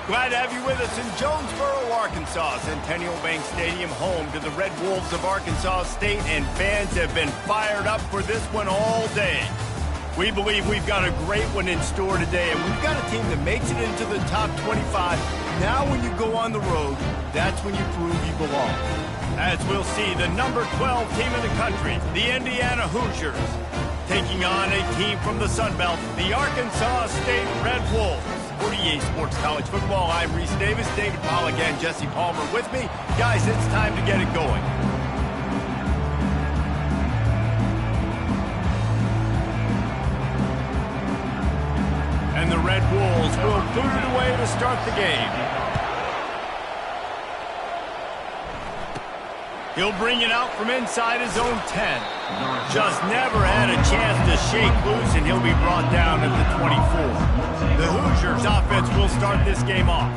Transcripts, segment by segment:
Glad to have you with us in Jonesboro, Arkansas. Centennial Bank Stadium, home to the Red Wolves of Arkansas State, and fans have been fired up for this one all day. We believe we've got a great one in store today, and we've got a team that makes it into the top 25. Now when you go on the road, that's when you prove you belong. As we'll see, the number 12 team in the country, the Indiana Hoosiers, taking on a team from the Sun Belt, the Arkansas State Red Wolves. 48 Sports College Football. I'm Reese Davis, David Pollock, and Jesse Palmer with me. Guys, it's time to get it going. And the Red Wolves will boot it away to start the game. He'll bring it out from inside his own 10. Just never had a chance to shake loose, and he'll be brought down at the 24. The Hoosiers offense will start this game off.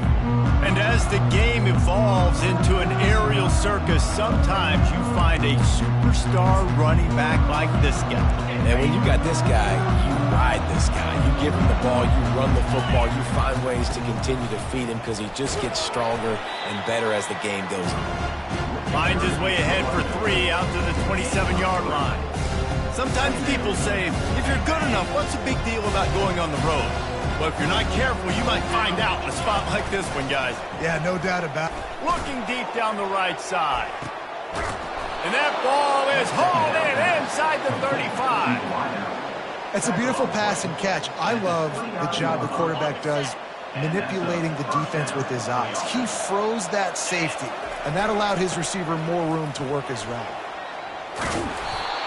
And as the game evolves into an aerial circus, sometimes you find a superstar running back like this guy. And when you got this guy, you ride this guy. You give him the ball, you run the football, you find ways to continue to feed him because he just gets stronger and better as the game goes on. Finds his way ahead for 3 out to the 27-yard line. Sometimes people say, if you're good enough, what's the big deal about going on the road? Well, if you're not careful, you might find out in a spot like this one, guys. Yeah, no doubt about it. Looking deep down the right side. And that ball is hauled in inside the 35. It's a beautiful pass and catch. I love the job the quarterback does manipulating the defense with his eyes. He froze that safety, and that allowed his receiver more room to work his route.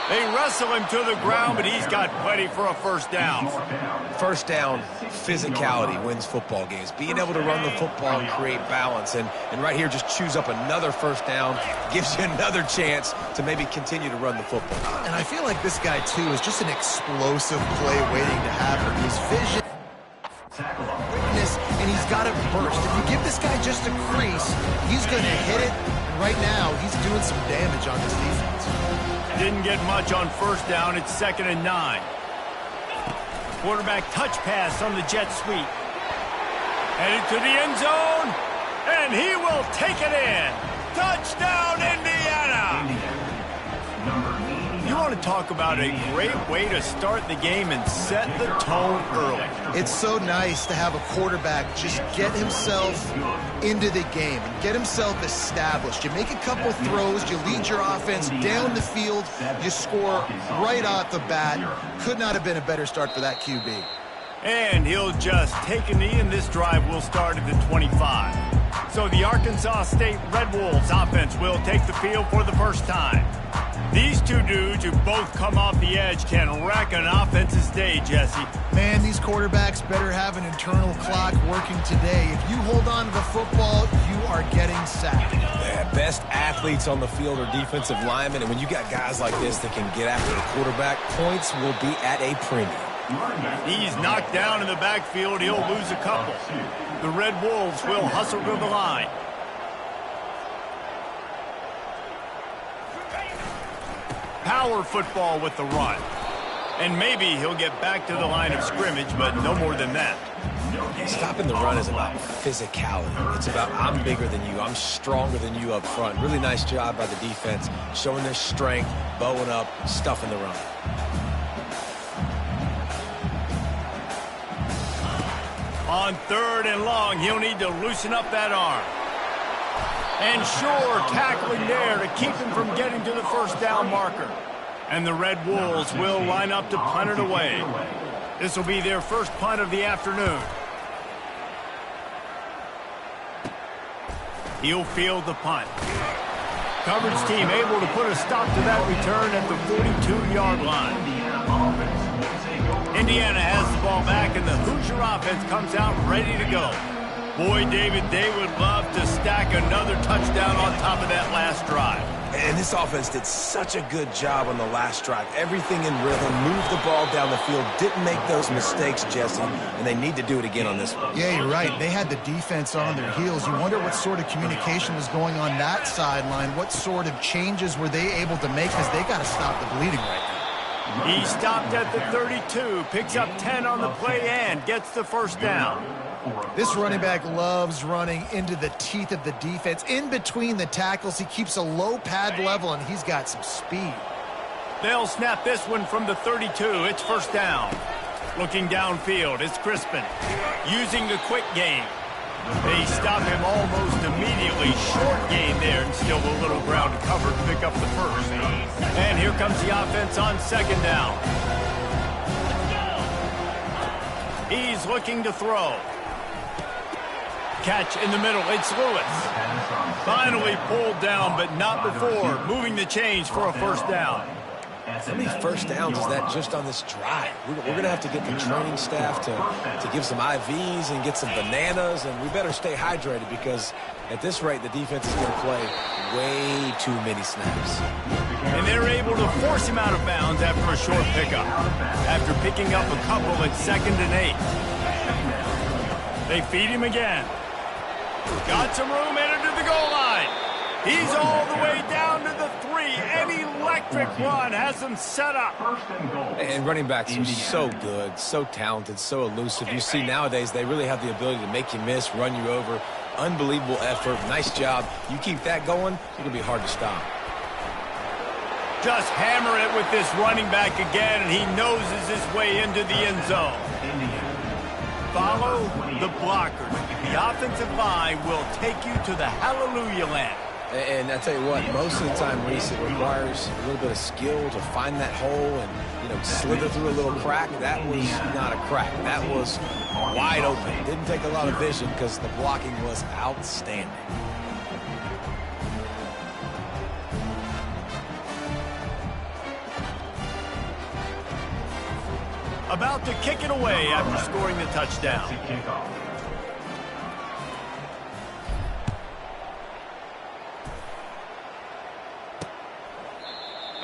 They wrestle him to the ground, but he's got plenty for a first down. First down, physicality wins football games. Being able to run the football and create balance. And right here, just choose up another first down, gives you another chance to maybe continue to run the football. And I feel like this guy, too, is just an explosive play waiting to happen. His vision, quickness, and he's got it burst. If you give this guy just a crease, he's going to hit it. And right now, he's doing some damage on this defense. Didn't get much on first down. It's 2nd and 9. Quarterback touch pass on the jet sweep. Headed to the end zone, and he will take it in. Touchdown, Indiana! You want to talk about a great way to start the game and set the tone early. It's so nice to have a quarterback just get himself into the game and get himself established. You make a couple throws, you lead your offense down the field, you score right off the bat. Could not have been a better start for that QB. And he'll just take a knee, and this drive will start at the 25. So the Arkansas State Red Wolves offense will take the field for the first time. These two dudes who both come off the edge can wreck an offense's day, Jesse. Man, these quarterbacks better have an internal clock working today. If you hold on to the football, you are getting sacked. Yeah, best athletes on the field are defensive linemen, and when you got guys like this that can get after the quarterback, points will be at a premium. He's knocked down in the backfield. He'll lose a couple. The Red Wolves will hustle to the line. Power football with the run. And maybe he'll get back to the line of scrimmage, but no more than that. Stopping the run is about physicality. It's about I'm bigger than you. I'm stronger than you up front. Really nice job by the defense, showing their strength, bowing up, stuffing the run. On 3rd and long, he'll need to loosen up that arm. And sure, tackling there to keep him from getting to the first down marker. And the Red Wolves will line up to punt it away. This will be their first punt of the afternoon. He'll field the punt. Coverage team able to put a stop to that return at the 42-yard line. Indiana has the ball back, and the Hoosier offense comes out ready to go. Boy, David, they would love to stack another touchdown on top of that last drive. And this offense did such a good job on the last drive. Everything in rhythm, moved the ball down the field, didn't make those mistakes, Jesse, and they need to do it again on this one. Yeah, you're right. They had the defense on their heels. You wonder what sort of communication was going on that sideline. What sort of changes were they able to make, because they got to stop the bleeding right now. He stopped at the 32, picks up 10 on the play and gets the first down. This running back loves running into the teeth of the defense. In between the tackles, he keeps a low pad level, and he's got some speed. They'll snap this one from the 32. It's first down. Looking downfield, it's Crispin. Using the quick game. They stop him almost immediately. Short gain there, and still a little ground to cover to pick up the first. And here comes the offense on second down. He's looking to throw. Catch in the middle, it's Lewis. Finally pulled down, but not before. Moving the chains for a first down. How many first downs is that just on this drive? We're going to have to get the training staff to give some IVs and get some bananas, and we better stay hydrated because at this rate, the defense is going to play way too many snaps. And they're able to force him out of bounds after a short pickup. After picking up a couple at 2nd and 8. They feed him again. Got some room, entered to the goal line. He's all the way down to the 3. An electric run has him set up. And running backs are so good, so talented, so elusive. You see nowadays they really have the ability to make you miss, run you over. Unbelievable effort. Nice job. You keep that going, it's going to be hard to stop. Just hammer it with this running back again, and he noses his way into the end zone. Follow the blockers. The offensive line will take you to the hallelujah land. And I tell you what, most of the time, Reese, it requires a little bit of skill to find that hole and, slither through a little crack. That was not a crack. That was wide open. Didn't take a lot of vision because the blocking was outstanding. About to kick it away after scoring the touchdown.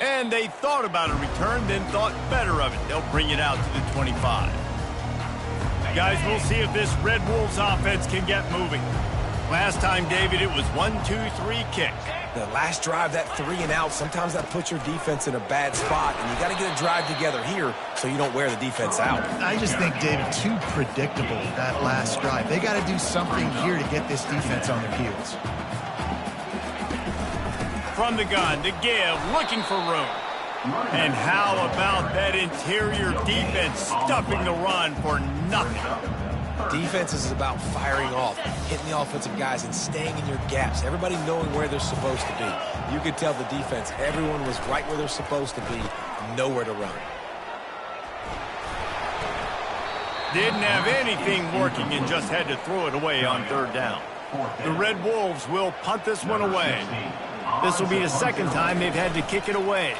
And they thought about a return, then thought better of it. They'll bring it out to the 25. Guys, we'll see if this Red Wolves offense can get moving. Last time, David, it was 1-2-3 kick. The last drive, that 3 and out, sometimes that puts your defense in a bad spot, and you got to get a drive together here so you don't wear the defense out. I just think, David, too predictable, that last drive. They got to do something here to get this defense on their heels. From the gun to give, looking for room. And how about that interior defense stuffing the run for nothing? Defense is about firing off, hitting the offensive guys, and staying in your gaps. Everybody knowing where they're supposed to be. You could tell the defense, everyone was right where they're supposed to be, nowhere to run. Didn't have anything working and just had to throw it away on 3rd down. The Red Wolves will punt this one away. This will be the 2nd time they've had to kick it away.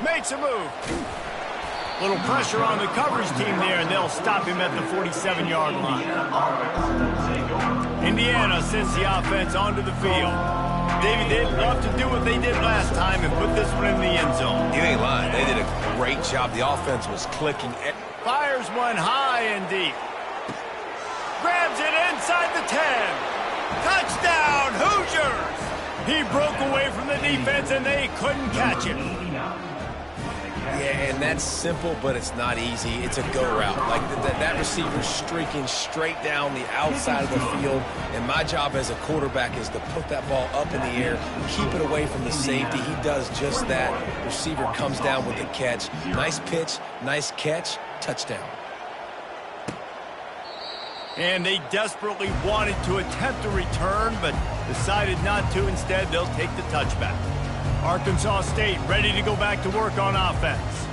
Makes a move. Little pressure on the coverage team there, and they'll stop him at the 47-yard line. Indiana sends the offense onto the field. David, they'd love to do what they did last time and put this one in the end zone. You ain't lying. They did a great job. The offense was clicking. Fires one high and deep. Grabs it inside the 10. Touchdown, Hoosiers! He broke away from the defense, and they couldn't catch him. Yeah, and that's simple, but it's not easy. It's a go route. Like that receiver's streaking straight down the outside of the field, and my job as a quarterback is to put that ball up in the air, keep it away from the safety. He does just that. Receiver comes down with the catch. Nice pitch, nice catch, touchdown. And they desperately wanted to attempt a return, but decided not to. Instead, they'll take the touchback. Arkansas State ready to go back to work on offense.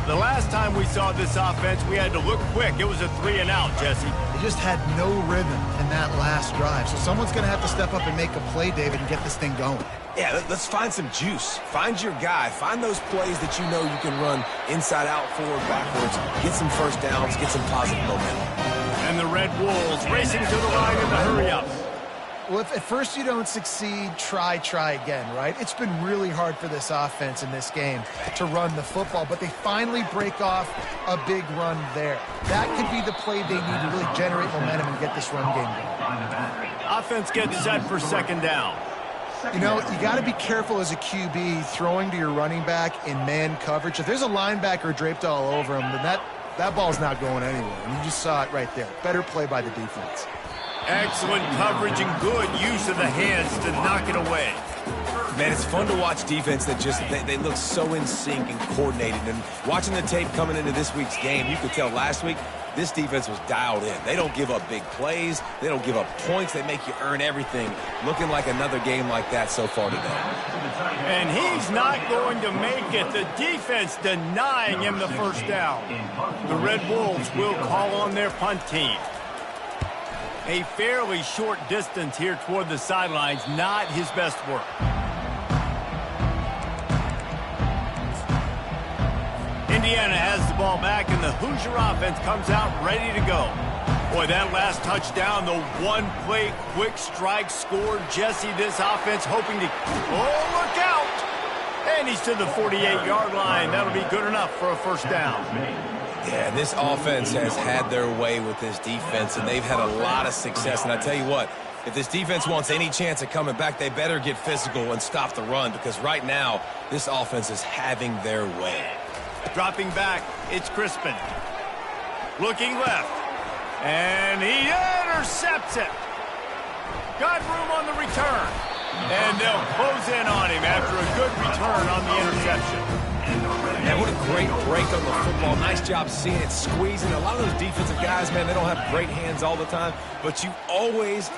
The last time we saw this offense, we had to look quick. It was a 3 and out, Jesse. They just had no rhythm in that last drive. So someone's going to have to step up and make a play, David, and get this thing going. Yeah, let's find some juice. Find your guy. Find those plays that you know you can run inside out, forward, backwards. Get some first downs. Get some positive momentum. And the Red Wolves racing to the line in the hurry-up. Well, if at first you don't succeed, try again, right? It's been really hard for this offense in this game to run the football, but they finally break off a big run there. That could be the play they need to really generate momentum and get this run game going. Offense gets set for 2nd down. You know, you got to be careful as a QB throwing to your running back in man coverage. If there's a linebacker draped all over him, then that ball's not going anywhere. And you just saw it right there. Better play by the defense. Excellent coverage and good use of the hands to knock it away. Man, it's fun to watch defense that just, they look so in sync and coordinated. And watching the tape coming into this week's game, you could tell last week, this defense was dialed in. They don't give up big plays. They don't give up points. They make you earn everything. Looking like another game like that so far today. And he's not going to make it. The defense denying him the first down. The Red Wolves will call on their punt team. A fairly short distance here toward the sidelines, not his best work. Indiana has the ball back, and the Hoosier offense comes out ready to go. Boy, that last touchdown, the one-play quick strike scored. Jesse, this offense hoping to... Oh, look out! And he's to the 48-yard line. That'll be good enough for a first down. Yeah, this offense has had their way with this defense, and they've had a lot of success. And I tell you what, if this defense wants any chance of coming back, they better get physical and stop the run, because right now, this offense is having their way. Dropping back, it's Crispin. Looking left. And he intercepts it. Got room on the return. And they'll close in on him after a good return on the interception. Man, what a great break on the football. Nice job seeing it squeezing. A lot of those defensive guys, man, they don't have great hands all the time, but you always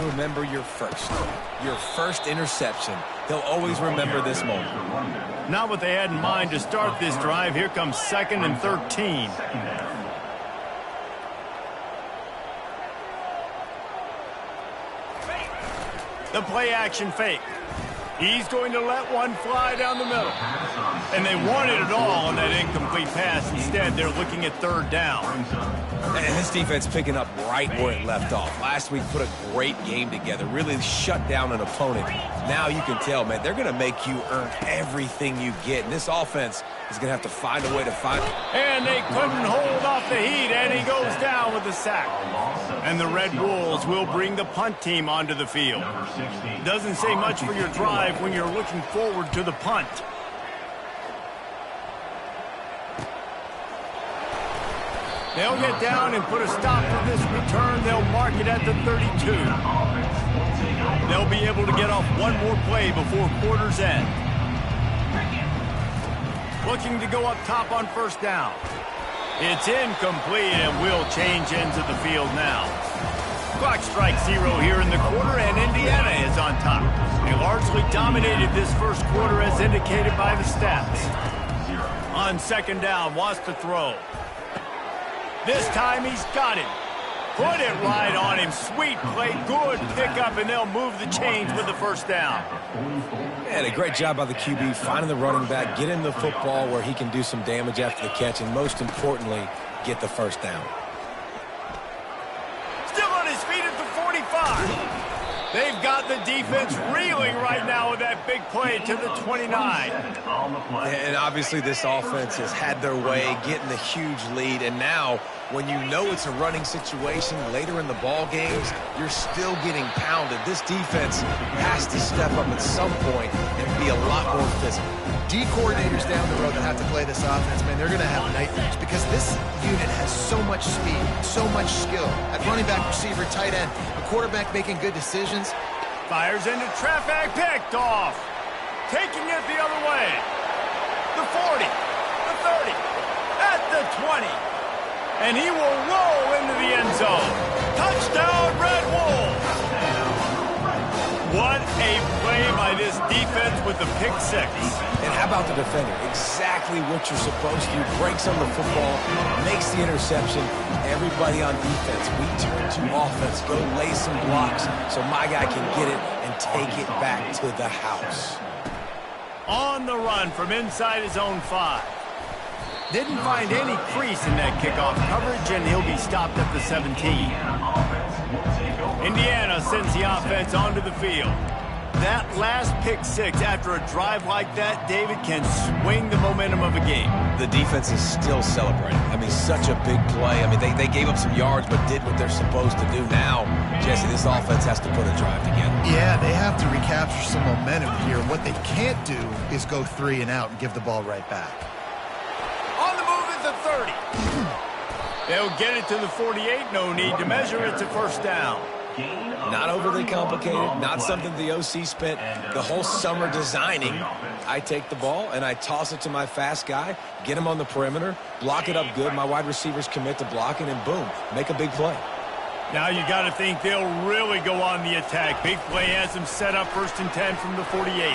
remember your first interception. They'll always remember this moment. Not what they had in mind to start this drive. Here comes 2nd and 13. The play action fake. He's going to let one fly down the middle. And they wanted it all on that incomplete pass. Instead, they're looking at 3rd down. And this defense picking up right where it left off. Last week put a great game together, really shut down an opponent. Now you can tell, man, they're going to make you earn everything you get. And this offense is going to have to find a way to find it. And they couldn't hold off the heat, and he goes down with the sack. And the Red Wolves will bring the punt team onto the field. Doesn't say much for your drive when you're looking forward to the punt. They'll get down and put a stop to this return. They'll mark it at the 32. They'll be able to get off one more play before quarter's end. Looking to go up top on 1st down. It's incomplete, and we'll change ends of the field now. Clock strikes 0 here in the quarter, and Indiana is on top. They largely dominated this first quarter as indicated by the stats. On 2nd down, wants to throw. This time he's got it. Put it right on him. Sweet play, good pickup, and they'll move the chains with the 1st down. Man, a great job by the QB, finding the running back, get him the football where he can do some damage after the catch, and most importantly, get the 1st down. Still on his feet at the 45. They've got the defense reeling right now with that big play to the 29. And obviously this offense has had their way, getting the huge lead. And now, when you know it's a running situation later in the ball games, you're still getting pounded. This defense has to step up at some point and be a lot more physical. D coordinators down the road that have to play this offense, man, they're going to have nightmares because this unit has so much speed, so much skill. At running back, receiver, tight end, the quarterback making good decisions. Fires into traffic, picked off. Taking it the other way. The 40, the 30, at the 20. And he will roll into the end zone. Touchdown, Red Wolves. What a play by this defense with the pick 6. And how about the defender? Exactly what you're supposed to do. Breaks on the football, makes the interception. Everybody on defense, we turn to offense. Go lay some blocks so my guy can get it and take it back to the house. On the run from inside his own 5. Didn't find any crease in that kickoff coverage, and he'll be stopped at the 17. Indiana sends the offense onto the field. That last pick six after a drive like that, David, can swing the momentum of a game. The defense is still celebrating. I mean, such a big play. I mean, they gave up some yards but did what they're supposed to do. Now, Jesse, this offense has to put a drive together. Yeah, they have to recapture some momentum here. What they can't do is go 3 and out and give the ball right back. On the move is the 30. They'll get it to the 48. No need to measure. It's a first down. Not overly complicated, not something the OC spent the whole summer designing. I take the ball and I toss it to my fast guy, get him on the perimeter, block it up good. My wide receivers commit to blocking, and boom, make a big play. Now you got to think they'll really go on the attack. Big play has them set up 1st and 10 from the 48.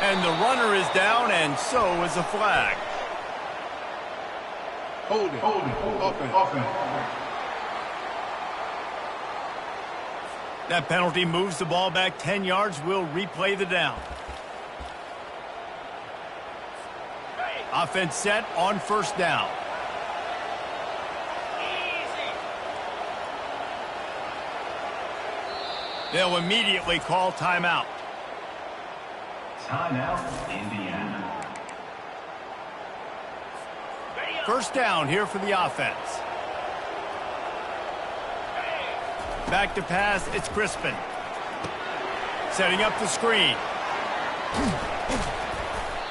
And the runner is down, and so is a flag. Hold it. Offense. That penalty moves the ball back 10 yards. We'll replay the down. Offense set on 1st down. They'll immediately call timeout. Timeout, Indiana. 1st down here for the offense. Back to pass, it's Crispin. Setting up the screen.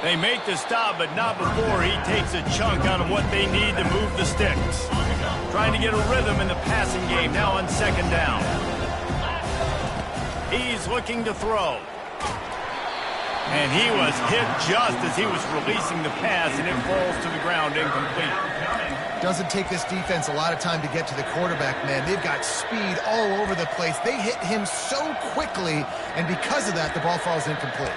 They make the stop, but not before he takes a chunk out of what they need to move the sticks. Trying to get a rhythm in the passing game now on 2nd down. He's looking to throw. And he was hit just as he was releasing the pass, and it falls to the ground incomplete. Doesn't take this defense a lot of time to get to the quarterback, man. They've got speed all over the place. They hit him so quickly, and because of that, the ball falls incomplete.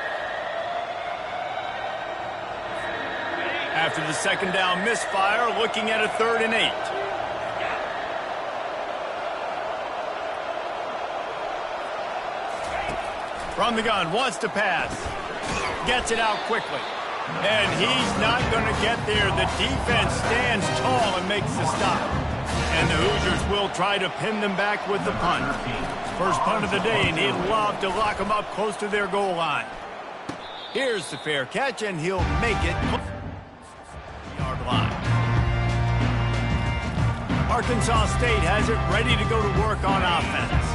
After the 2nd down misfire, looking at a 3rd and 8. From the gun, wants to pass. Gets it out quickly. And he's not going to get there. The defense stands tall and makes the stop. And the Hoosiers will try to pin them back with the punt. First punt of the day, and he'd love to lock them up close to their goal line. Here's the fair catch, and he'll make it yard line. Arkansas State has it ready to go to work on offense.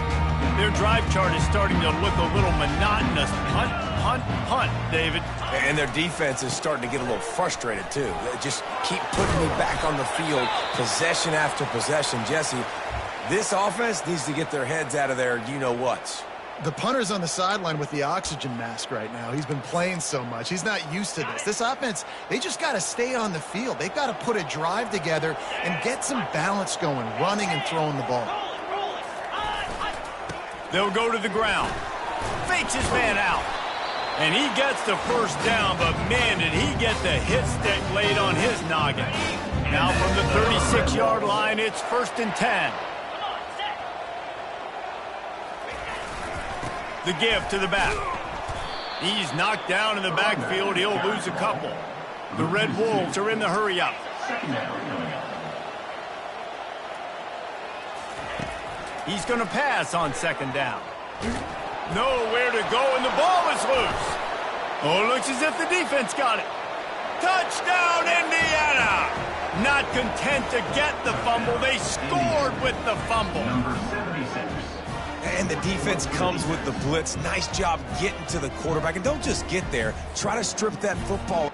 Their drive chart is starting to look a little monotonous. Punt, punt, punt, David. And their defense is starting to get a little frustrated, too. They just keep putting me back on the field, possession after possession. Jesse, this offense needs to get their heads out of their you-know-whats. The punter's on the sideline with the oxygen mask right now. He's been playing so much. He's not used to this. This offense, they just got to stay on the field. They've got to put a drive together and get some balance going, running and throwing the ball. They'll go to the ground. Fakes his man out. And he gets the 1st down, but man, did he get the hit stick laid on his noggin. Now from the 36-yard line, it's 1st and 10. The give to the back. He's knocked down in the backfield. He'll lose a couple. The Red Wolves are in the hurry-up. He's going to pass on 2nd down. Nowhere to go, and the ball is loose. Oh, it looks as if the defense got it. Touchdown, Indiana! Not content to get the fumble, they scored with the fumble. Number 76. And the defense comes with the blitz. Nice job getting to the quarterback. And don't just get there. Try to strip that football.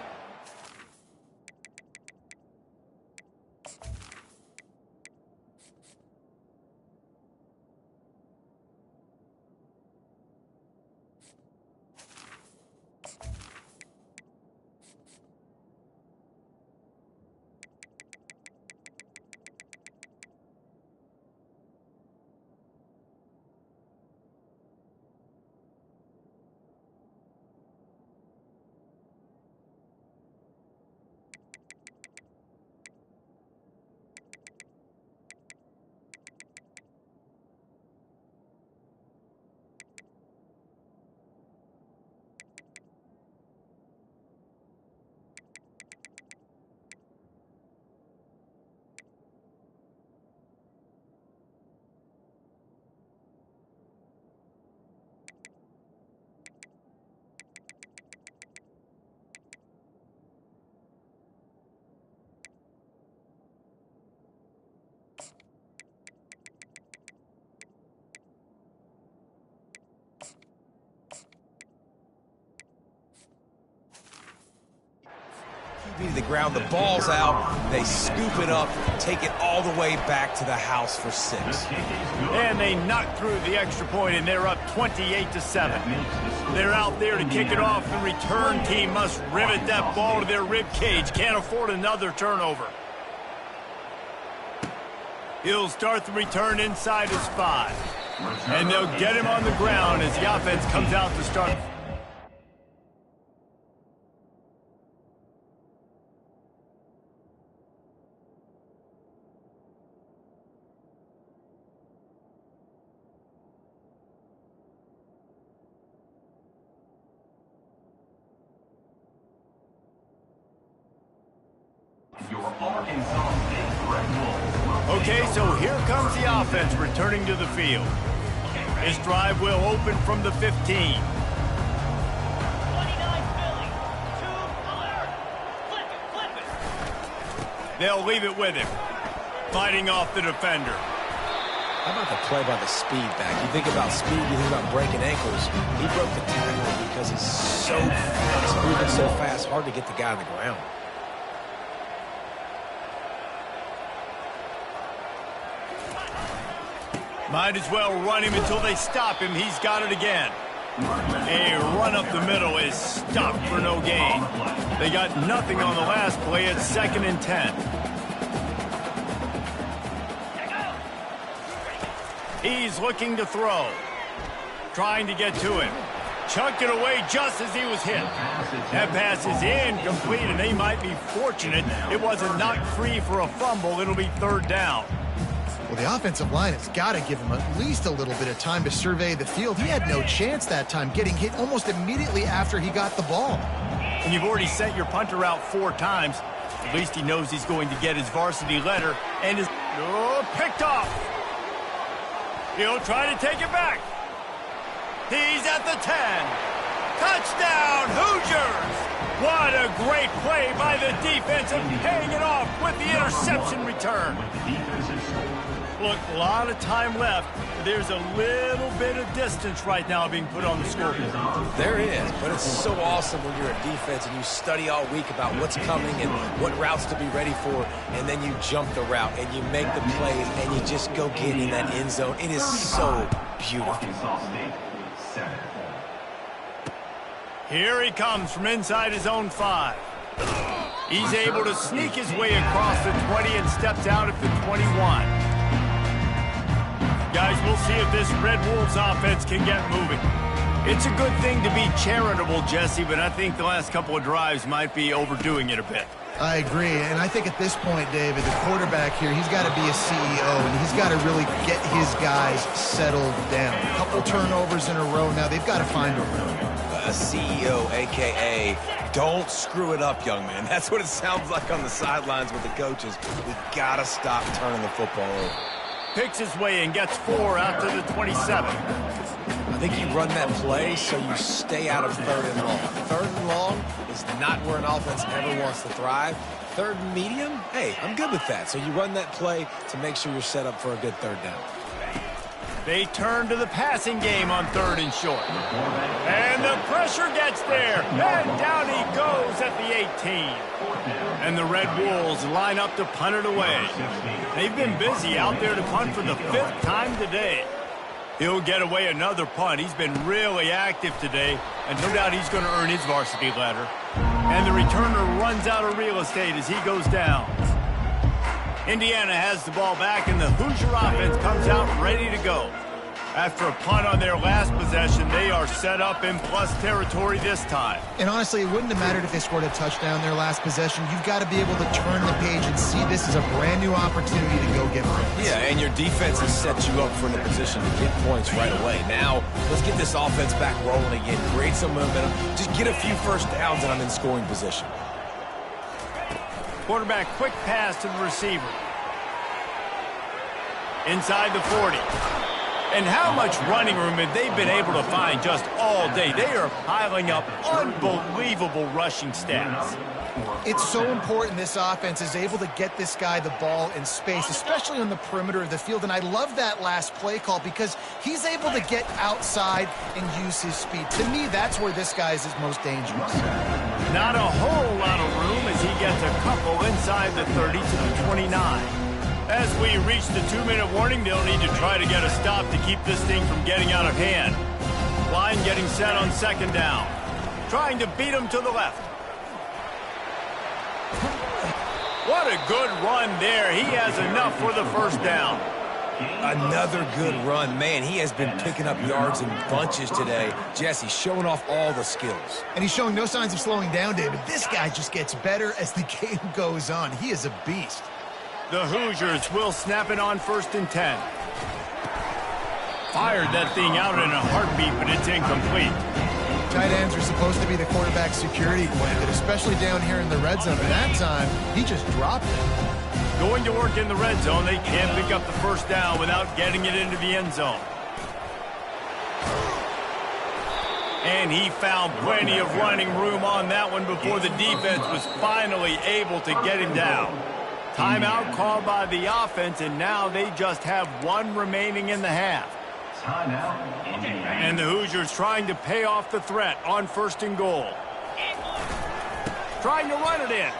To the ground, the ball's out, they scoop it up, take it all the way back to the house for 6. And they knock through the extra point, and they're up 28-7. They're out there to kick it off. The return team must rivet that ball to their rib cage. Can't afford another turnover. He'll start the return inside his 5. And they'll get him on the ground as the offense comes out to start. Okay, so here comes the offense returning to the field. This drive will open from the 15. They'll leave it with him, fighting off the defender. How about the play by the speed back? You think about speed, you think about breaking ankles. He broke the tackle because he's so fast, moving so fast, hard to get the guy on the ground. Might as well run him until they stop him. He's got it again. A run up the middle is stopped for no gain. They got nothing on the last play. It's 2nd and 10. He's looking to throw. Trying to get to him. Chunked it away just as he was hit. That pass is incomplete, and they might be fortunate it wasn't knocked free for a fumble. It'll be 3rd down. Well, the offensive line has got to give him at least a little bit of time to survey the field. He had no chance that time, getting hit almost immediately after he got the ball. And you've already sent your punter out 4 times. At least he knows he's going to get his varsity letter and is picked off. He'll try to take it back. He's at the 10. Touchdown, Hoosiers! What a great play by the defense and paying it off with the interception return. Look, a lot of time left. There's a little bit of distance right now being put on the scoreboard. There is, but it's so awesome when you're a defense and you study all week about what's coming and what routes to be ready for, and then you jump the route and you make the plays and you just go get in that end zone. It is so beautiful. Here he comes from inside his own 5. He's able to sneak his way across the 20 and steps out at the 21. Guys, we'll see if this Red Wolves offense can get moving. It's a good thing to be charitable, Jesse, but I think the last couple of drives might be overdoing it a bit. I agree, and I think at this point, David, the quarterback here, he's got to be a CEO, and he's got to really get his guys settled down. A couple turnovers in a row now. They've got to find a rhythm. A CEO, a.k.a. don't screw it up, young man. That's what it sounds like on the sidelines with the coaches. We got to stop turning the football over. Picks his way and gets 4 out to the 27. I think you run that play so you stay out of 3rd and long. 3rd and long is not where an offense ever wants to thrive. 3rd and medium, hey, I'm good with that. So you run that play to make sure you're set up for a good 3rd down. They turn to the passing game on 3rd and short. And the pressure gets there. And down he goes at the 18. And the Red Wolves line up to punt it away. They've been busy out there to punt for the 5th time today. He'll get away another punt. He's been really active today, and no doubt he's going to earn his varsity letter. And the returner runs out of real estate as he goes down. Indiana has the ball back, and the Hoosier offense comes out ready to go. After a punt on their last possession, they are set up in plus territory this time. And honestly, it wouldn't have mattered if they scored a touchdown their last possession. You've got to be able to turn the page and see this as a brand new opportunity to go get points. Yeah, and your defense has set you up for the position to get points right away. Now, let's get this offense back rolling again, create some momentum, just get a few first downs, and I'm in scoring position. Quarterback quick pass to the receiver. Inside the 40. And how much running room have they been able to find just all day? They are piling up unbelievable rushing stats. It's so important this offense is able to get this guy the ball in space, especially on the perimeter of the field. And I love that last play call because he's able to get outside and use his speed. To me, that's where this guy is his most dangerous. Not a whole lot of room as he gets a couple inside the 30 to the 29. As we reach the 2-minute warning, they'll need to try to get a stop to keep this thing from getting out of hand. Line getting set on second down. Trying to beat him to the left. What a good run there. He has enough for the first down. Another good run. Man, he has been picking up yards in bunches today. Jesse showing off all the skills. And he's showing no signs of slowing down, David. This guy just gets better as the game goes on. He is a beast. The Hoosiers will snap it on 1st and 10. Fired that thing out in a heartbeat, but it's incomplete. Tight ends are supposed to be the quarterback's security blanket, especially down here in the red zone. But that time, he just dropped it. Going to work in the red zone, they can't pick up the first down without getting it into the end zone. And he found plenty of running room on that one before the defense was finally able to get him down. Timeout called by the offense, and now they just have one remaining in the half. And the Hoosiers trying to pay off the threat on 1st and goal. Trying to run it in.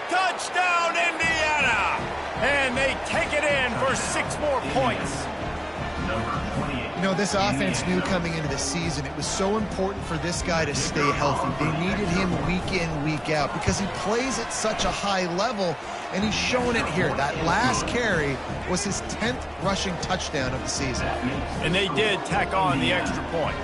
Touchdown, Indiana! And they take it in for 6 more points. You know, this offense knew coming into the season it was so important for this guy to stay healthy. They needed him week in, week out because he plays at such a high level, and he's showing it here. That last carry was his 10th rushing touchdown of the season. And they did tack on the extra point.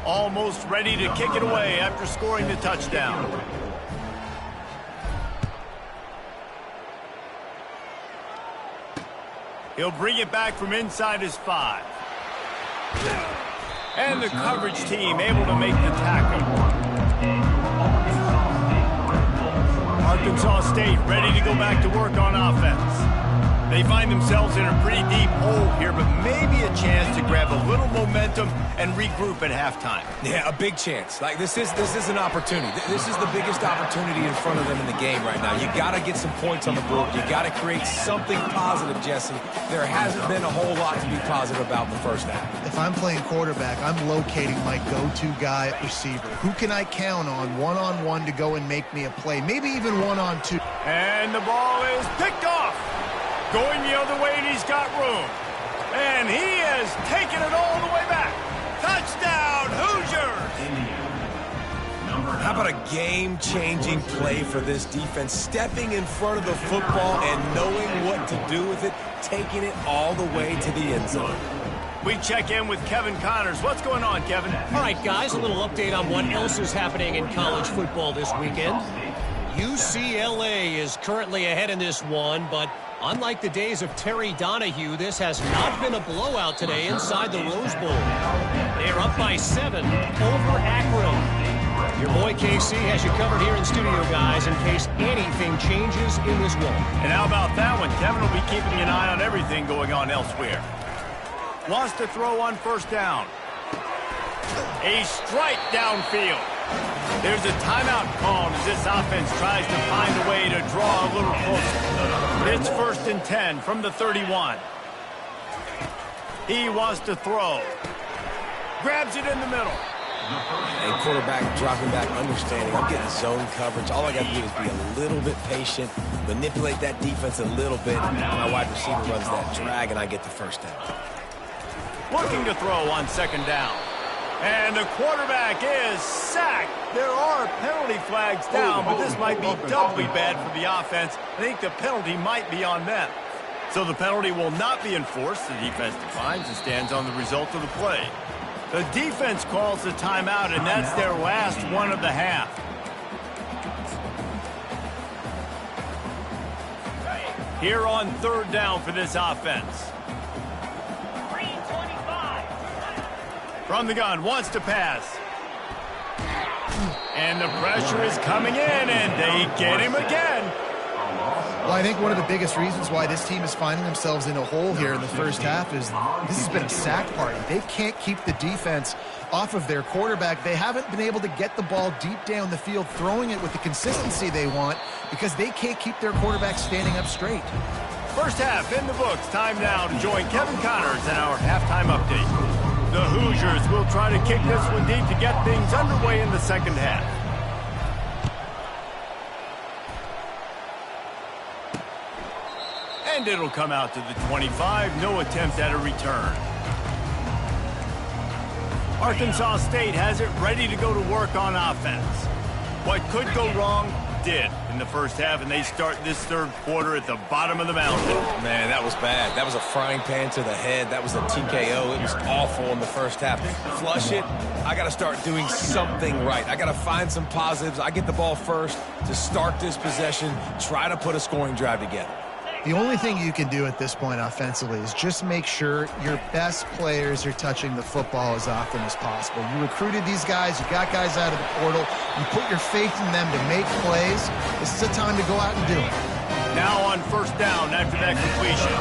Almost ready to kick it away after scoring the touchdown. He'll bring it back from inside his 5. And the coverage team able to make the tackle. Arkansas State ready to go back to work on offense. They find themselves in a pretty deep hole here, but maybe a chance to grab a little momentum and regroup at halftime. Yeah, a big chance. Like this is an opportunity. This is the biggest opportunity in front of them in the game right now. You got to get some points on the board. You got to create something positive, Jesse. There hasn't been a whole lot to be positive about the first half. If I'm playing quarterback, I'm locating my go-to guy at receiver. Who can I count on one-on-one to go and make me a play? Maybe even one-on-two. And the ball is picked off. Going the other way, and he's got room. And he has taken it all the way back. Touchdown, Hoosiers! How about a game-changing play for this defense? Stepping in front of the football and knowing what to do with it, taking it all the way to the end zone. We check in with Kevin Connors. What's going on, Kevin? All right, guys, a little update on what else is happening in college football this weekend. UCLA is currently ahead in this one, but unlike the days of Terry Donahue, this has not been a blowout today inside the Rose Bowl. They are up by 7 over Akron. Your boy KC has you covered here in studio, guys, in case anything changes in this one. And how about that one? Kevin will be keeping an eye on everything going on elsewhere. Wants to throw on 1st down. A strike downfield. There's a timeout called as this offense tries to find a way to draw a little closer. It's 1st and 10 from the 31. He wants to throw. Grabs it in the middle. And quarterback dropping back, understanding I'm getting zone coverage. All I got to do is be a little bit patient, manipulate that defense a little bit. My wide receiver runs that drag, and I get the first down. Looking to throw on 2nd down. And the quarterback is sacked. There are penalty flags down, but this might be doubly bad for the offense. I think the penalty might be on them. So the penalty will not be enforced. The defense declines and stands on the result of the play. The defense calls the timeout, and that's their last one of the half. Here on 3rd down for this offense. From the gun, wants to pass. And the pressure is coming in, and they get him again. Well, I think one of the biggest reasons why this team is finding themselves in a hole here in the first half is this has been a sack party. They can't keep the defense off of their quarterback. They haven't been able to get the ball deep down the field, throwing it with the consistency they want because they can't keep their quarterback standing up straight. First half in the books. Time now to join Kevin Connors in our halftime update. The Hoosiers will try to kick this one deep to get things underway in the second half. And it'll come out to the 25. No attempt at a return. Arkansas State has it ready to go to work on offense. What could go wrong did in the first half, and they start this third quarter at the bottom of the mountain. Man, that was bad. That was a frying pan to the head. That was a TKO. It was awful in the first half. Flush it. I got to start doing something right. I got to find some positives. I get the ball first to start this possession, try to put a scoring drive together. The only thing you can do at this point offensively is just make sure your best players are touching the football as often as possible. You recruited these guys. You got guys out of the portal. You put your faith in them to make plays. This is a time to go out and do it. Now on first down after that completion.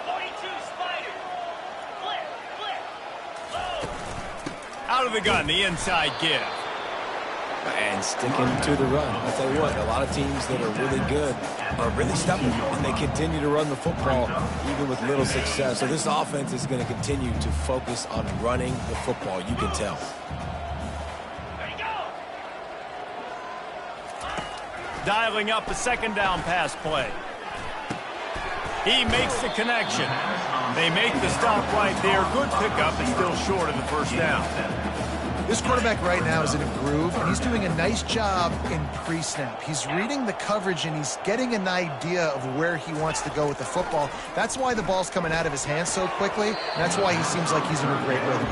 42 Spiders. Out of the gun, the inside give. And sticking to the run. I'll tell you what, a lot of teams that are really good are really stubborn, and they continue to run the football even with little success. So this offense is going to continue to focus on running the football, you can tell. Dialing up a second down pass play. He makes the connection. They make the stop right there. Good pickup, but still short of the first down. This quarterback right now is in a groove, and he's doing a nice job in pre-snap. He's reading the coverage, and he's getting an idea of where he wants to go with the football. That's why the ball's coming out of his hands so quickly, and that's why he seems like he's in a great rhythm.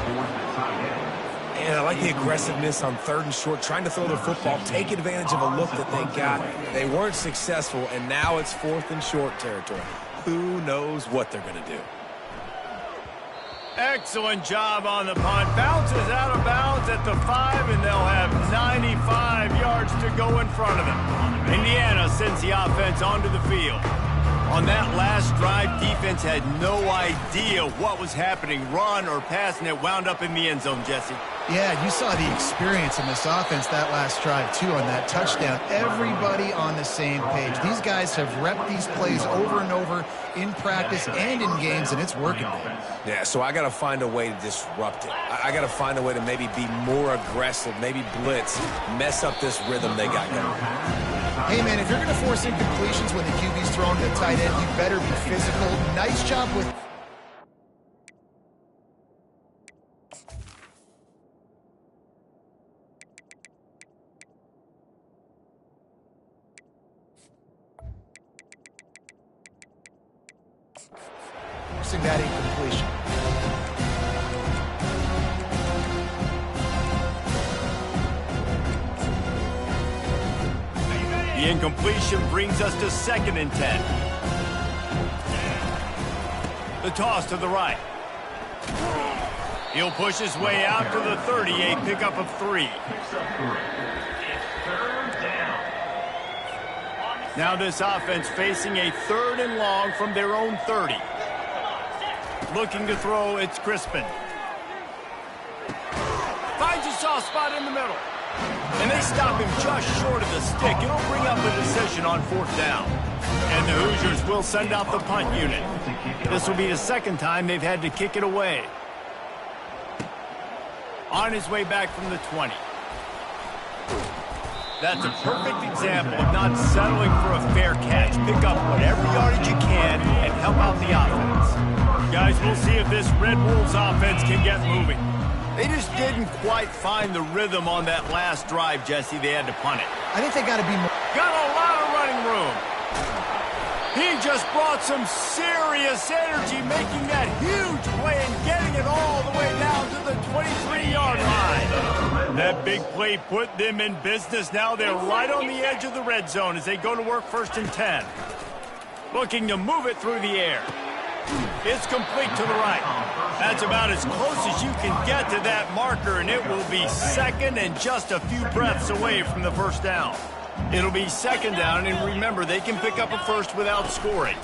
And I like the aggressiveness on third and short, trying to throw the football, take advantage of a look that they got. They weren't successful, and now it's fourth and short territory. Who knows what they're going to do? Excellent job on the punt. Bounces out of bounds at the 5, and they'll have 95 yards to go in front of them. Indiana sends the offense onto the field. On that last drive, defense had no idea what was happening, run or pass, and it wound up in the end zone, Jesse. Yeah, you saw the experience in this offense that last drive, too, on that touchdown. Everybody on the same page. These guys have repped these plays over and over in practice and in games, and it's working. Yeah, so I got to find a way to disrupt it. I got to find a way to maybe be more aggressive, maybe blitz, mess up this rhythm they got going. Hey, man, if you're going to force incompletions when the QB's throwing to the tight end, you better be physical. Nice job with... forcing that incompletion. The incompletion brings us to 2nd and 10. The toss to the right. He'll push his way out to the 30, a pickup of 3. Now this offense facing a 3rd and long from their own 30. Looking to throw, it's Crispin. Finds a soft spot in the middle. And they stop him just short of the stick. It'll bring up a decision on 4th down. And the Hoosiers will send out the punt unit. This will be the 2nd time they've had to kick it away. On his way back from the 20. That's a perfect example of not settling for a fair catch. Pick up whatever yardage you can and help out the offense. Guys, we'll see if this Red Wolves offense can get moving. They just didn't quite find the rhythm on that last drive, Jesse. They had to punt it. I think they got to be more... Got a lot of running room. He just brought some serious energy, making that huge play and getting it all the way down to the 23-yard line. That big play put them in business. Now they're right on the edge of the red zone as they go to work 1st and 10. Looking to move it through the air. It's complete to the right. That's about as close as you can get to that marker, and it will be 2nd and just a few breaths away from the 1st down. It'll be 2nd down, and remember, they can pick up a 1st without scoring.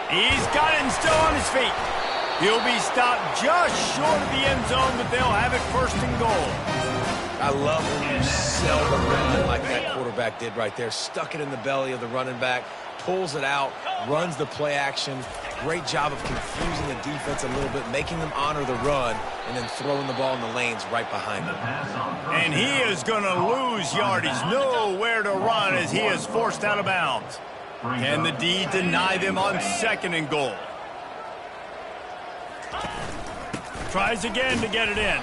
He's got it and still on his feet. He'll be stopped just short of the end zone, but they'll have it 1st and goal. I love when you sell the run like that quarterback did right there. Stuck it in the belly of the running back, pulls it out, runs the play action, Great job of confusing the defense a little bit, making them honor the run, and then throwing the ball in the lanes right behind them. And he is going to lose yardage. Nowhere to run as he is forced out of bounds. Can the D deny them on 2nd and goal? Tries again to get it in.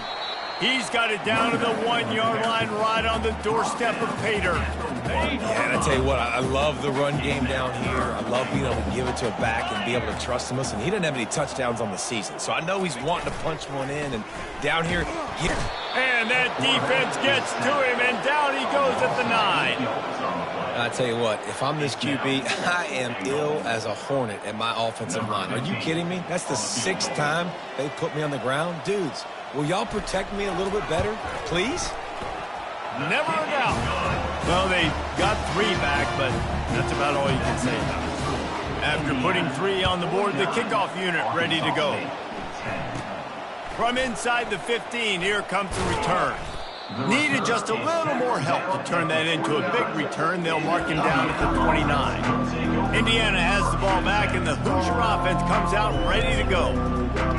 He's got it down to the 1-yard line right on the doorstep of pay dirt. Yeah, and I tell you what, I love the run game down here. I love being able to give it to a back and be able to trust him. Listen, he didn't have any touchdowns on the season, so I know he's wanting to punch one in. And down here, and that defense gets to him, and down he goes at the 9. I tell you what, if I'm this QB, I am ill as a hornet at my offensive line. Are you kidding me? That's the 6th time they put me on the ground. Dudes, will y'all protect me a little bit better, please? Never a doubt. Well, they got 3 back, but that's about all you can say about it. After putting 3 on the board, the kickoff unit ready to go. From inside the 15, here comes the return. Needed just a little more help to turn that into a big return. They'll mark him down at the 29. Indiana has the ball back, and the Hoosier offense comes out ready to go.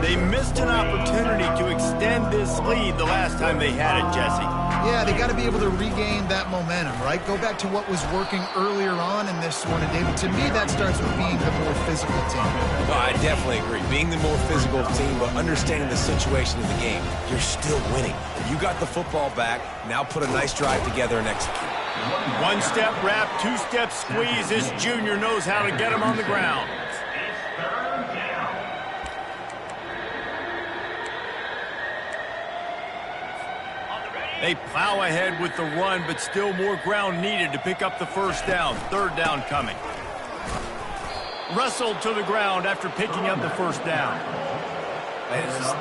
They missed an opportunity to extend this lead the last time they had it, Jesse. Yeah, they got to be able to regain that momentum, right? Go back to what was working earlier on in this one. And, David, to me, that starts with being the more physical team. No, I definitely agree. Being the more physical team, but understanding the situation of the game. You're still winning. You got the football back. Now put a nice drive together and execute. 1-step wrap, 2-step squeeze. This junior knows how to get him on the ground. They plow ahead with the run, but still more ground needed to pick up the 1st down. 3rd down coming. Wrestled to the ground after picking up the 1st down.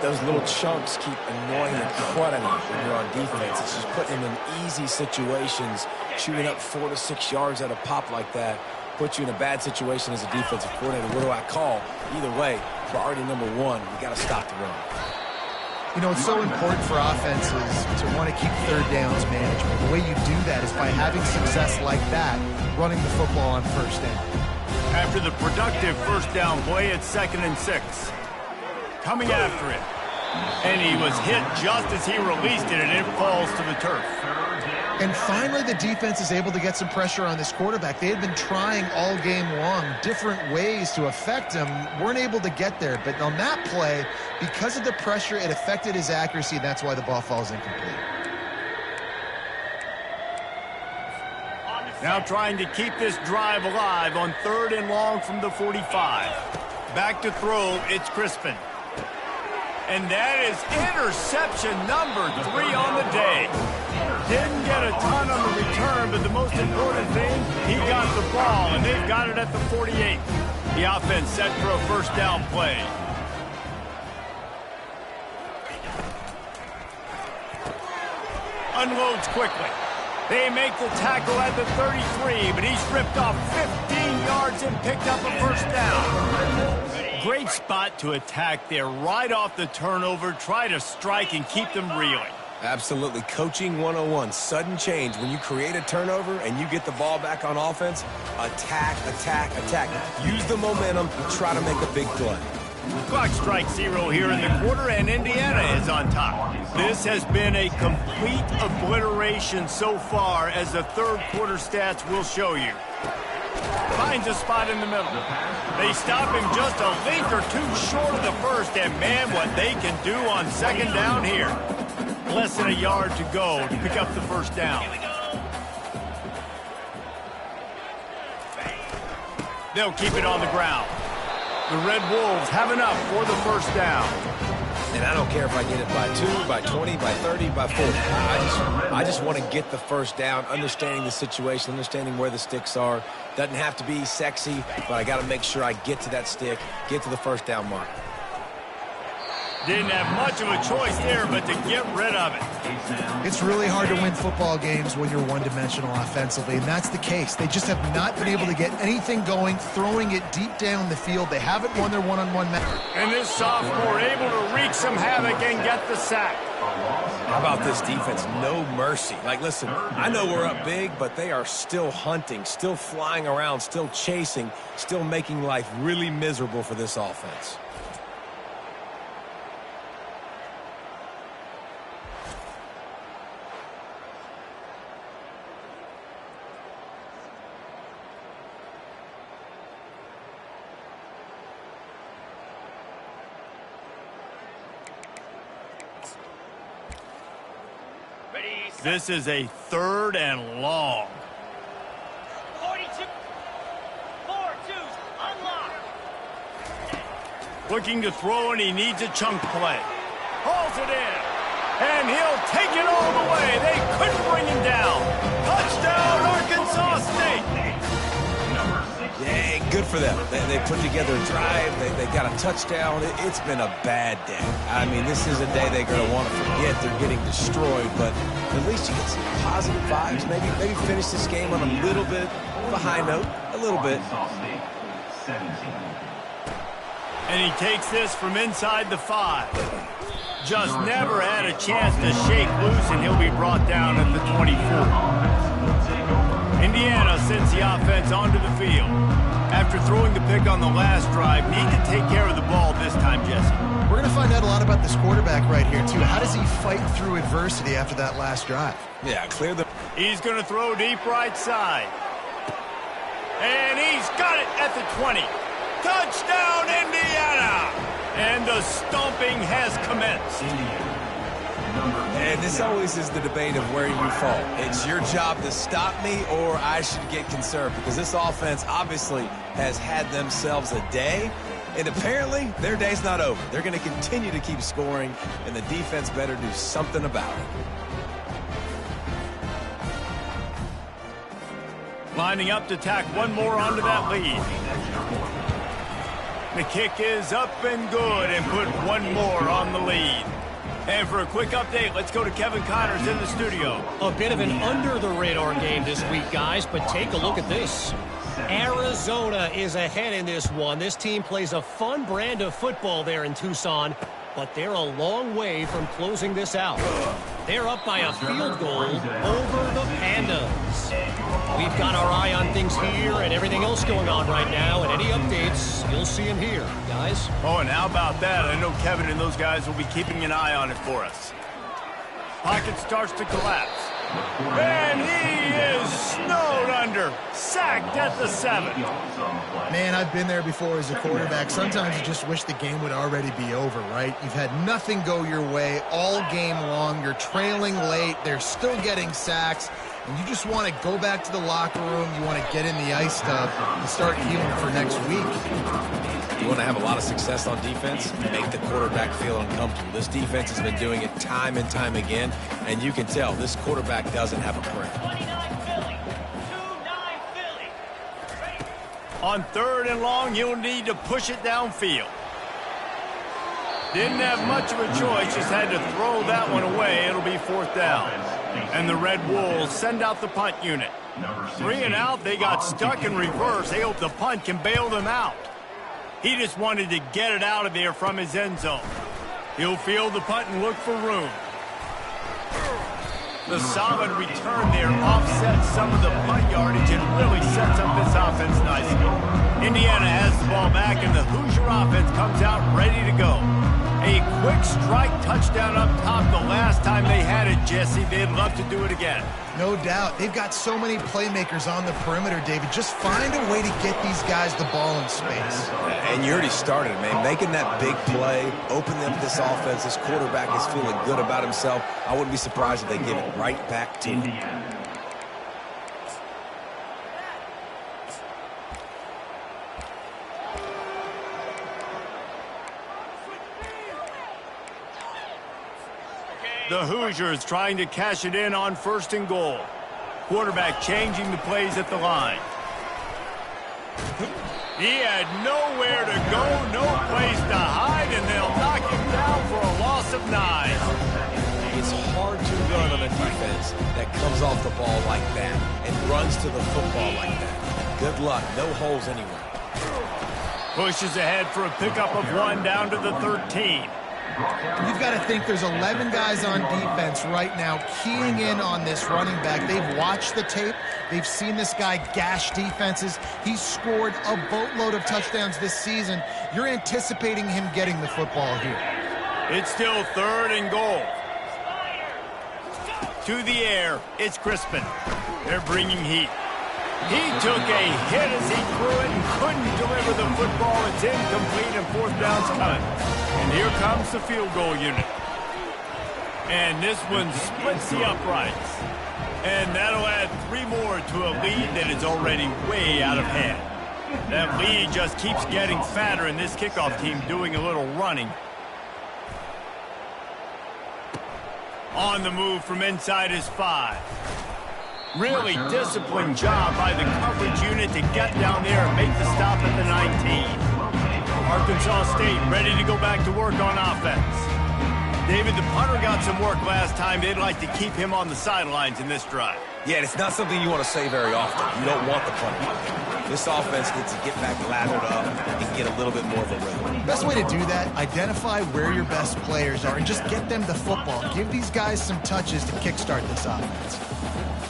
Those little chunks keep annoying the crud out of you when you're on defense. It's just putting them in easy situations, shooting up 4 to 6 yards at a pop like that, puts you in a bad situation as a defensive coordinator. What do I call? Either way, priority number 1, we got to stop the run. You know, it's so important for offenses to want to keep 3rd downs management. The way you do that is by having success like that, running the football on 1st down. After the productive 1st down play, it's 2nd and 6. Coming after it. And he was hit just as he released it, and it falls to the turf. And finally, the defense is able to get some pressure on this quarterback. They had been trying all game long different ways to affect him, weren't able to get there. But on that play, because of the pressure, it affected his accuracy, and that's why the ball falls incomplete. Now trying to keep this drive alive on 3rd and long from the 45. Back to throw, it's Crispin. And that is interception number 3 on the day. Didn't get a ton on the return, but the most important thing, he got the ball, and they've got it at the 48. The offense set for a 1st down play. Unloads quickly. They make the tackle at the 33, but he's ripped off 15 yards and picked up a 1st down. Great spot to attack there right off the turnover. Try to strike and keep them reeling. Absolutely. Coaching 101. Sudden change. When you create a turnover and you get the ball back on offense, attack, attack, attack. Use the momentum to try to make a big play. Clock strikes 0 here in the quarter, and Indiana is on top. This has been a complete obliteration so far, as the 3rd quarter stats will show you. Finds a spot in the middle. They stop him just a length or 2 short of the 1st, and man, what they can do on 2nd down here. Less than a yard to go to pick up the 1st down. They'll keep it on the ground. The Red Wolves have enough for the 1st down. And I don't care if I get it by 2, by 20, by 30, by 40. I just want to get the 1st down, understanding the situation, understanding where the sticks are. Doesn't have to be sexy, but I got to make sure I get to that stick, get to the 1st down mark. Didn't have much of a choice there, but to get rid of it. It's really hard to win football games when you're one-dimensional offensively, and that's the case. They just have not been able to get anything going, throwing it deep down the field. They haven't won their one-on-one match. And this sophomore able to wreak some havoc and get the sack. How about this defense? No mercy. Like, listen, I know we're up big, but they are still hunting, still flying around, still chasing, still making life really miserable for this offense. This is a 3rd and long. 42. 4-2. Unlock. Looking to throw, and he needs a chunk play. Hauls it in. And he'll take it all the way. They couldn't bring him down. Touchdown, Arkansas State. Yeah, good for them. They put together a drive. They got a touchdown. It's been a bad day. I mean, this is a day they're going to want to forget. They're getting destroyed, but at least you get some positive vibes. Maybe finish this game on a little bit of a high note. A little bit. And he takes this from inside the 5. Just never had a chance to shake loose, and he'll be brought down at the 24. Indiana sends the offense onto the field. After throwing the pick on the last drive, need to take care of the ball this time, Jesse. We're going to find out a lot about this quarterback right here, too. How does he fight through adversity after that last drive? Yeah, clear the... He's going to throw deep right side. And he's got it at the 20. Touchdown, Indiana! And the stomping has commenced. And this always is the debate of where you fall. It's your job to stop me, or I should get conserved, because this offense obviously has had themselves a day, and apparently their day's not over. They're going to continue to keep scoring, and the defense better do something about it. Lining up to tack one more onto that lead. The kick is up and good, and put one more on the lead. And for a quick update, let's go to Kevin Connors in the studio. A bit of an under-the-radar game this week, guys, but take a look at this. Arizona is ahead in this one. This team plays a fun brand of football there in Tucson, but they're a long way from closing this out. They're up by a field goal over the Pandas. We've got our eye on things here and everything else going on right now, and any updates, you'll see them here, guys. Oh, and how about that? I know Kevin and those guys will be keeping an eye on it for us. Pocket starts to collapse. And he is snowed under. Sacked at the 7. Man, I've been there before as a quarterback. Sometimes you just wish the game would already be over, right? You've had nothing go your way all game long. You're trailing late. They're still getting sacks. And you just want to go back to the locker room. You want to get in the ice tub and start healing for next week. You want to have a lot of success on defense, make the quarterback feel uncomfortable. This defense has been doing it time and time again, and you can tell this quarterback doesn't have a prayer. 29 Philly. 2-9 Philly. On 3rd and long, he'll need to push it downfield. Didn't have much of a choice, just had to throw that one away. It'll be 4th down. And the Red Wolves send out the punt unit. 3 and out, they got stuck in reverse. They hope the punt can bail them out. He just wanted to get it out of there from his end zone. He'll field the punt and look for room. The solid return there offsets some of the punt yardage and really sets up this offense nicely. Indiana has the ball back, and the Hoosier offense comes out ready to go. A quick strike touchdown up top the last time they had it, Jesse. They'd love to do it again. No doubt. They've got so many playmakers on the perimeter, David. Just find a way to get these guys the ball in space. And you already started, man. Making that big play, opening up this offense. This quarterback is feeling good about himself. I wouldn't be surprised if they give it right back to him. The Hoosiers trying to cash it in on 1st and goal. Quarterback changing the plays at the line. He had nowhere to go, no place to hide, and they'll knock him down for a loss of 9. It's hard to run on a defense that comes off the ball like that and runs to the football like that. Good luck. No holes anywhere. Pushes ahead for a pickup of 1 down to the 13. You've got to think there's 11 guys on defense right now keying in on this running back. They've watched the tape. They've seen this guy gash defenses. He's scored a boatload of touchdowns this season. You're anticipating him getting the football here. It's still 3rd and goal. To the air, it's Crispin. They're bringing heat. He took a hit as he threw it and couldn't deliver the football. It's incomplete and 4th down's cut. And here comes the field goal unit. And this one splits the uprights. And that'll add 3 more to a lead that is already way out of hand. That lead just keeps getting fatter, and this kickoff team doing a little running. On the move from inside his 5. Really disciplined job by the coverage unit to get down there and make the stop at the 19. Arkansas State ready to go back to work on offense. David, the punter got some work last time. They'd like to keep him on the sidelines in this drive. Yeah, it's not something you want to say very often. You don't want the punter. This offense needs to get back lathered up and get a little bit more of a rhythm. Best way to do that, identify where your best players are and just get them the football. Give these guys some touches to kickstart this offense.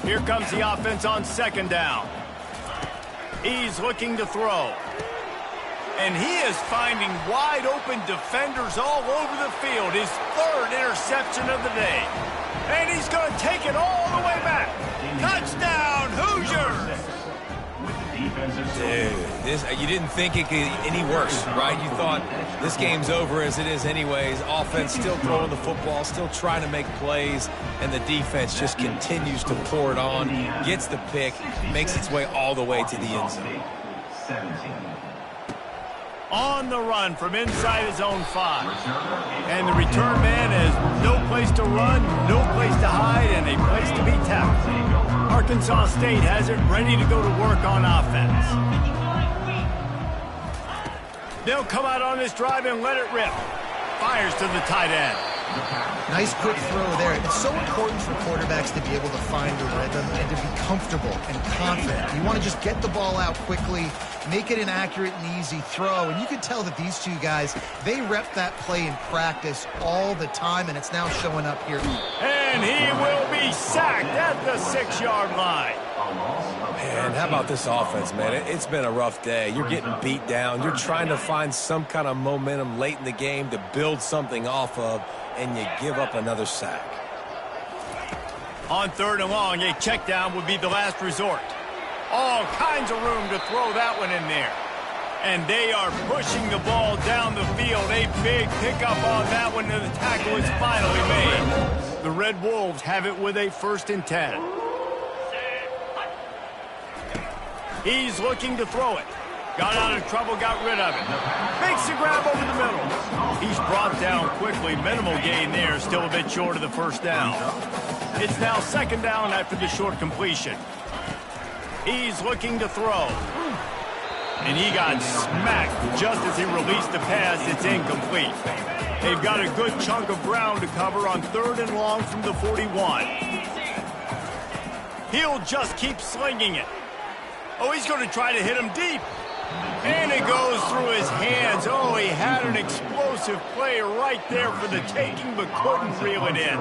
Here comes the offense on 2nd down. He's looking to throw. And he is finding wide open defenders all over the field. His 3rd interception of the day. And he's going to take it all the way back. Touchdown, Hoosiers! Dude, you didn't think it could get any worse, right? You thought this game's over as it is anyways. Offense still throwing the football, still trying to make plays, and the defense just continues to pour it on, gets the pick, makes its way all the way to the end zone. On the run from inside his own 5. And the return man has no place to run, no place to hide, and a place to be tackled. Arkansas State has it ready to go to work on offense. They'll come out on this drive and let it rip. Fires to the tight end. Nice quick throw there. It's so important for quarterbacks to be able to find the rhythm and to be comfortable and confident. You want to just get the ball out quickly, make it an accurate and easy throw. And you can tell that these two guys, they rep that play in practice all the time, and it's now showing up here. And he will be sacked at the 6-yard line. Man, how about this offense, man? It's been a rough day. You're getting beat down. You're trying to find some kind of momentum late in the game to build something off of, and you give up another sack. On 3rd and long, a check down would be the last resort. All kinds of room to throw that one in there. And they are pushing the ball down the field. A big pickup on that one, and the tackle is finally made. The Red Wolves have it with a 1st and 10. He's looking to throw it. Got out of trouble, got rid of it. Makes the grab over the middle. He's brought down quickly. Minimal gain there, still a bit short of the 1st down. It's now 2nd down after the short completion. He's looking to throw. And he got smacked just as he released the pass. It's incomplete. They've got a good chunk of ground to cover on 3rd and long from the 41. He'll just keep slinging it. Oh, he's going to try to hit him deep. And it goes through his hands. Oh, he had an explosive play right there for the taking, but couldn't reel it in.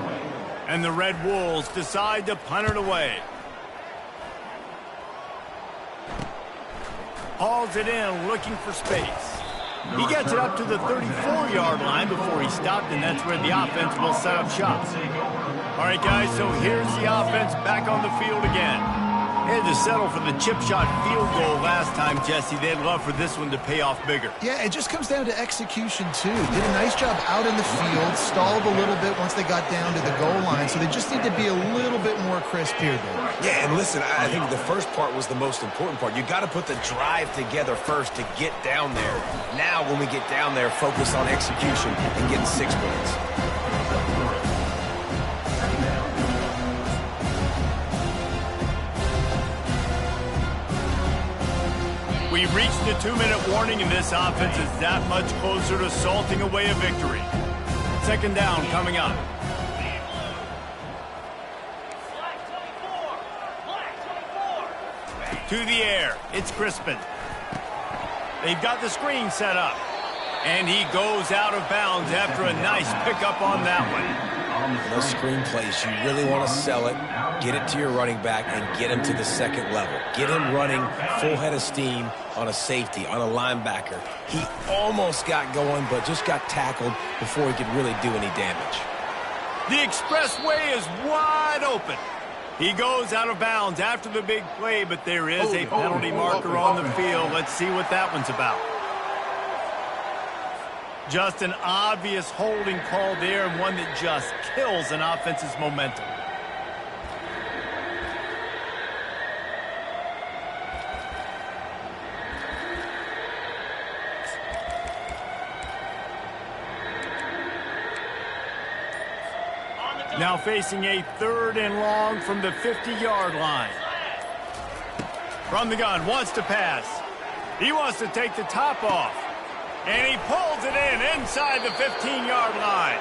And the Red Wolves decide to punt it away. Hauls it in, looking for space. He gets it up to the 34-yard line before he stopped, and that's where the offense will set up shop. All right, guys, so here's the offense back on the field again. They had to settle for the chip shot field goal last time, Jesse. They'd love for this one to pay off bigger. Yeah, it just comes down to execution, too. Did a nice job out in the field, stalled a little bit once they got down to the goal line, so they just need to be a little bit more crisp here, Dave. Yeah, and listen, I think the first part was the most important part. You got to put the drive together first to get down there. Now, when we get down there, focus on execution and getting 6 points. We reached the 2-minute warning, and this offense is that much closer to salting away a victory. 2nd down coming up. To the air, it's Crispin. They've got the screen set up. And he goes out of bounds after a nice pickup on that one. Those screen plays, you really want to sell it, get it to your running back, and get him to the second level. Get him running full head of steam on a safety, on a linebacker. He almost got going, but just got tackled before he could really do any damage. The expressway is wide open. He goes out of bounds after the big play, but there is a penalty marker on the field. Let's see what that one's about. Just an obvious holding call there, and one that just kills an offense's momentum. Now facing a 3rd and long from the 50-yard line. From the gun, wants to pass. He wants to take the top off. And he pulls it in inside the 15-yard line.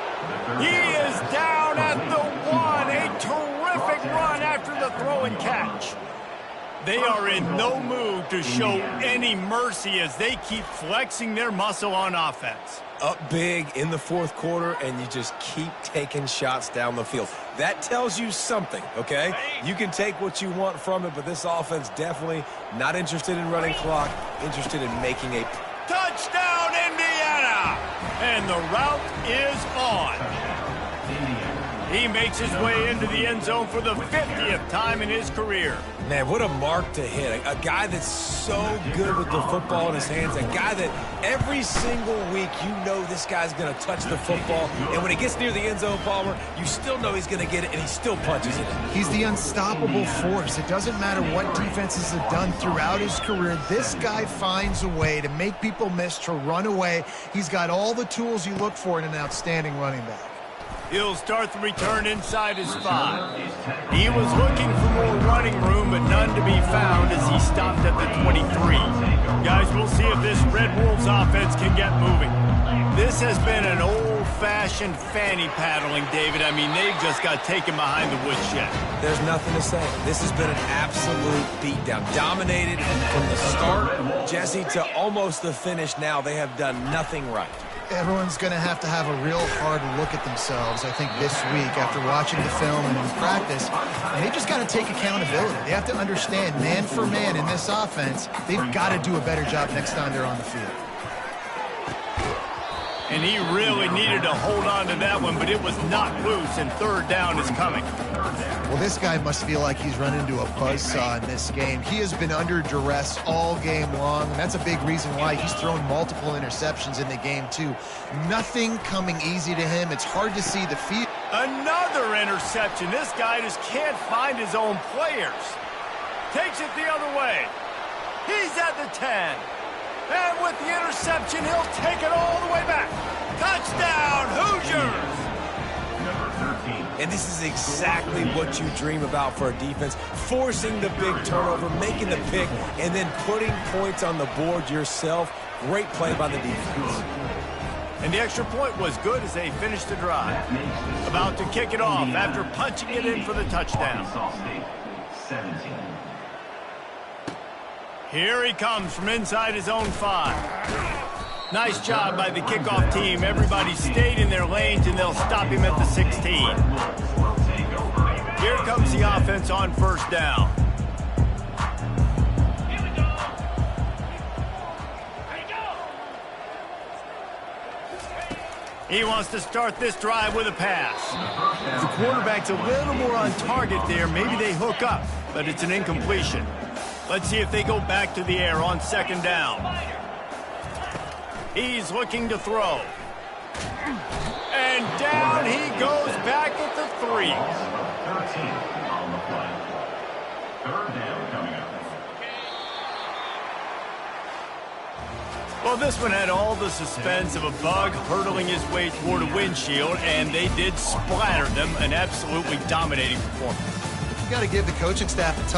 He is down at the 1. A terrific run after the throw and catch. They are in no mood to show any mercy as they keep flexing their muscle on offense. Up big in the 4th quarter, and you just keep taking shots down the field. That tells you something, okay? You can take what you want from it, but this offense definitely not interested in running clock, interested in making a touchdown, Indiana! And the route is on. He makes his way into the end zone for the 50th time in his career. Man, what a mark to hit. A guy that's so good with the football in his hands, a guy that every single week you know this guy's going to touch the football, and when he gets near the end zone, Palmer, you still know he's going to get it, and he still punches it. He's the unstoppable force. It doesn't matter what defenses have done throughout his career. This guy finds a way to make people miss, to run away. He's got all the tools you look for in an outstanding running back. He'll start the return inside his 5. He was looking for more running room, but none to be found as he stopped at the 23. Guys, we'll see if this Red Wolves offense can get moving. This has been an old-fashioned fanny paddling, David. I mean, they've just got taken behind the woodshed. There's nothing to say. This has been an absolute beatdown. Dominated from the start, Jesse, to almost the finish now. They have done nothing right. Everyone's going to have a real hard look at themselves, I think, this week after watching the film and in practice. And they just got to take accountability. They have to understand, man for man in this offense, they've got to do a better job next time they're on the field. And he really needed to hold on to that one, but it was knocked loose, and 3rd down is coming. Well, this guy must feel like he's run into a buzzsaw in this game. He has been under duress all game long, and that's a big reason why he's thrown multiple interceptions in the game, too. Nothing coming easy to him. It's hard to see the field. Another interception. This guy just can't find his own players. Takes it the other way. He's at the 10. And with the interception, he'll take it all the way back. Touchdown, Hoosiers! And this is exactly what you dream about for a defense. Forcing the big turnover, making the pick, and then putting points on the board yourself. Great play by the defense. And the extra point was good as they finished the drive. About to kick it off after punching it in for the touchdown. Here he comes from inside his own 5. Nice job by the kickoff team. Everybody stayed in their lanes, and they'll stop him at the 16. Here comes the offense on 1st down. He wants to start this drive with a pass. The quarterback's a little more on target there. Maybe they hook up, but it's an incompletion. Let's see if they go back to the air on 2nd down. He's looking to throw. And down he goes back at the 3. 13 on the play. 3rd down coming up. Well, this one had all the suspense of a bug hurtling his way toward a windshield, and they did splatter them. An absolutely dominating performance. You got to give the coaching staff a